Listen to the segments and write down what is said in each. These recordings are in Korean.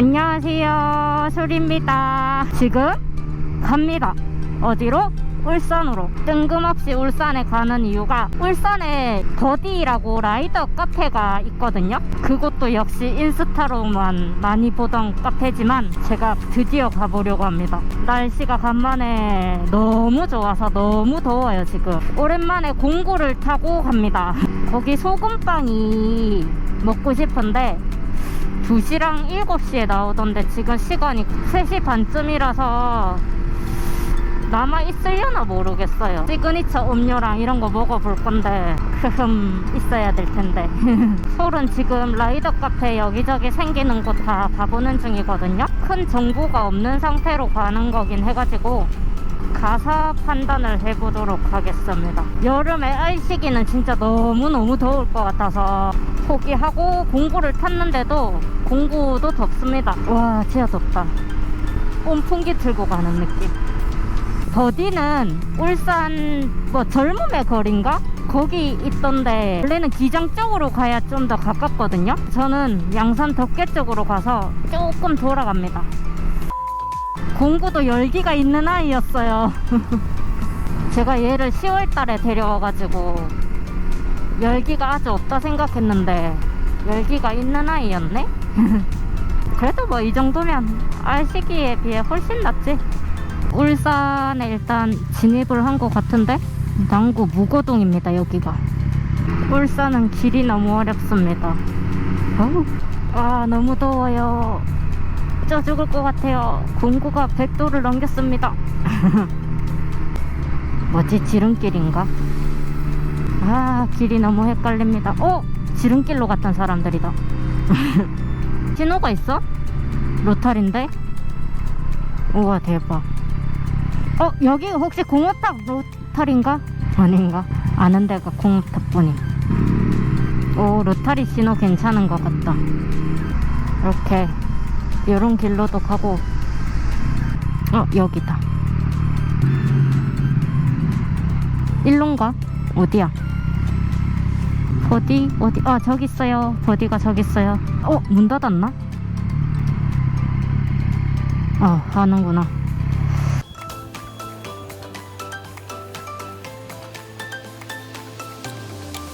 안녕하세요, 쇼리입니다. 지금 갑니다. 어디로? 울산으로. 뜬금없이 울산에 가는 이유가 울산에 버디라고 라이더 카페가 있거든요. 그것도 역시 인스타로만 많이 보던 카페지만 제가 드디어 가보려고 합니다. 날씨가 간만에 너무 좋아서 너무 더워요. 지금 오랜만에 공구를 타고 갑니다. 거기 소금빵이 먹고 싶은데 2시랑 7시에 나오던데 지금 시간이 3시 반쯤이라서 남아있으려나 모르겠어요. 시그니처 음료랑 이런 거 먹어볼 건데 있어야 될 텐데 서울은 지금 라이더 카페 여기저기 생기는 곳 다 가보는 중이거든요. 큰 정보가 없는 상태로 가는 거긴 해가지고 가서 판단을 해보도록 하겠습니다. 여름에 알시기는 진짜 너무너무 더울 것 같아서 포기하고 공구를 탔는데도 공구도 덥습니다. 와, 진짜 덥다. 온풍기 틀고 가는 느낌. 버디는 울산 젊음의 거리인가? 거기 있던데 원래는 기장 쪽으로 가야 좀 더 가깝거든요. 저는 양산 덕계 쪽으로 가서 조금 돌아갑니다. 공구도 열기가 있는 아이였어요. 제가 얘를 10월달에 데려와가지고 열기가 아주 없다 생각했는데 열기가 있는 아이였네. 그래도 이 정도면 알시기에 비해 훨씬 낫지. 울산에 일단 진입을 한 것 같은데 남구 무거동입니다. 여기가. 울산은 길이 너무 어렵습니다. 아, 너무 더워요. 쪄 죽을 것 같아요. 공구가 100도를 넘겼습니다. 뭐지? 지름길인가? 아, 길이 너무 헷갈립니다. 지름길로 갔던 사람들이다. 신호가 있어? 로탈인데? 우와, 대박. 여기 혹시 공업탑 로탈인가? 아닌가? 아는 데가 공업탑뿐임. 로타리 신호 괜찮은 것 같다. 이렇게 요런 길로도 가고. 여기다. 일론가? 어디야? 버디? 어디? 저기 있어요. 버디가 저기 있어요. 문 닫았나? 하는구나.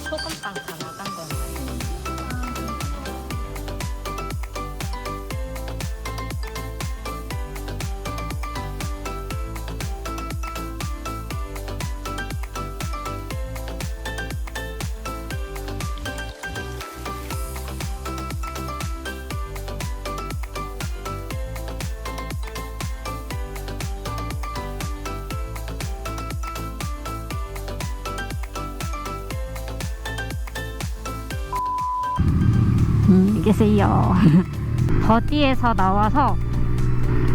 소금빵 다 나간 건가? 계세요. 버디에서 나와서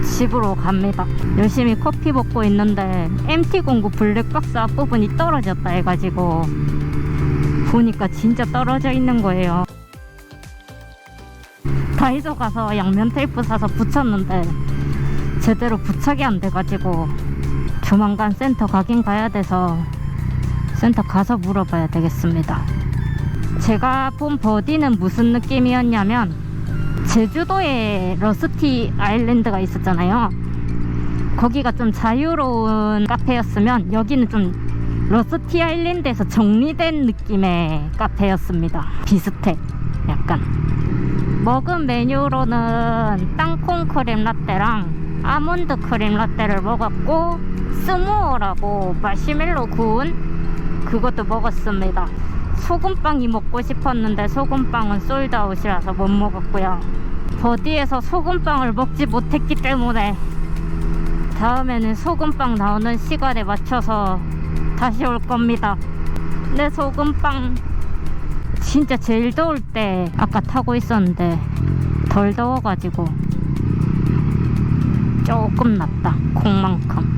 집으로 갑니다. 열심히 커피 먹고 있는데 MT09 블랙박스 앞부분이 떨어졌다 해가지고 보니까 진짜 떨어져 있는 거예요. 다이소 가서 양면 테이프 사서 붙였는데 제대로 부착이 안 돼가지고 조만간 센터 가긴 가야 돼서 센터 가서 물어봐야 되겠습니다. 제가 본 버디는 무슨 느낌이었냐면 제주도에 러스티 아일랜드가 있었잖아요. 거기가 좀 자유로운 카페였으면 여기는 좀 러스티 아일랜드에서 정리된 느낌의 카페였습니다. 비슷해. 약간 먹은 메뉴로는 땅콩 크림 라떼랑 아몬드 크림 라떼를 먹었고 스모어라고 마시멜로 구운 그것도 먹었습니다. 소금빵이 먹고 싶었는데 소금빵은 솔드아웃이라서 못 먹었고요. 버디에서 소금빵을 먹지 못했기 때문에 다음에는 소금빵 나오는 시간에 맞춰서 다시 올 겁니다. 근데 소금빵 진짜 제일 더울 때 아까 타고 있었는데 덜 더워가지고 조금 낫다. 콩만큼.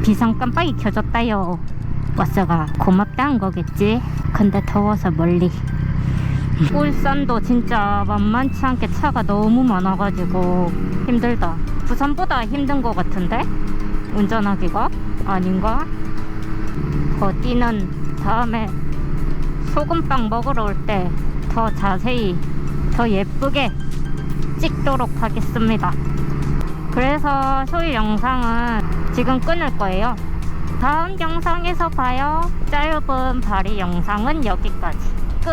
비상 깜빡이 켜졌다요. 버스가 고맙다는 거겠지. 근데 더워서 멀리. 울산도 진짜 만만치 않게 차가 너무 많아가지고 힘들다. 부산보다 힘든 것 같은데? 운전하기가? 아닌가? 버디는 다음에 소금빵 먹으러 올 때 더 자세히 더 예쁘게 찍도록 하겠습니다. 그래서 소유 영상은 지금 끊을 거예요. 다음 영상에서 봐요. 짧은 발이 영상은 여기까지 끝.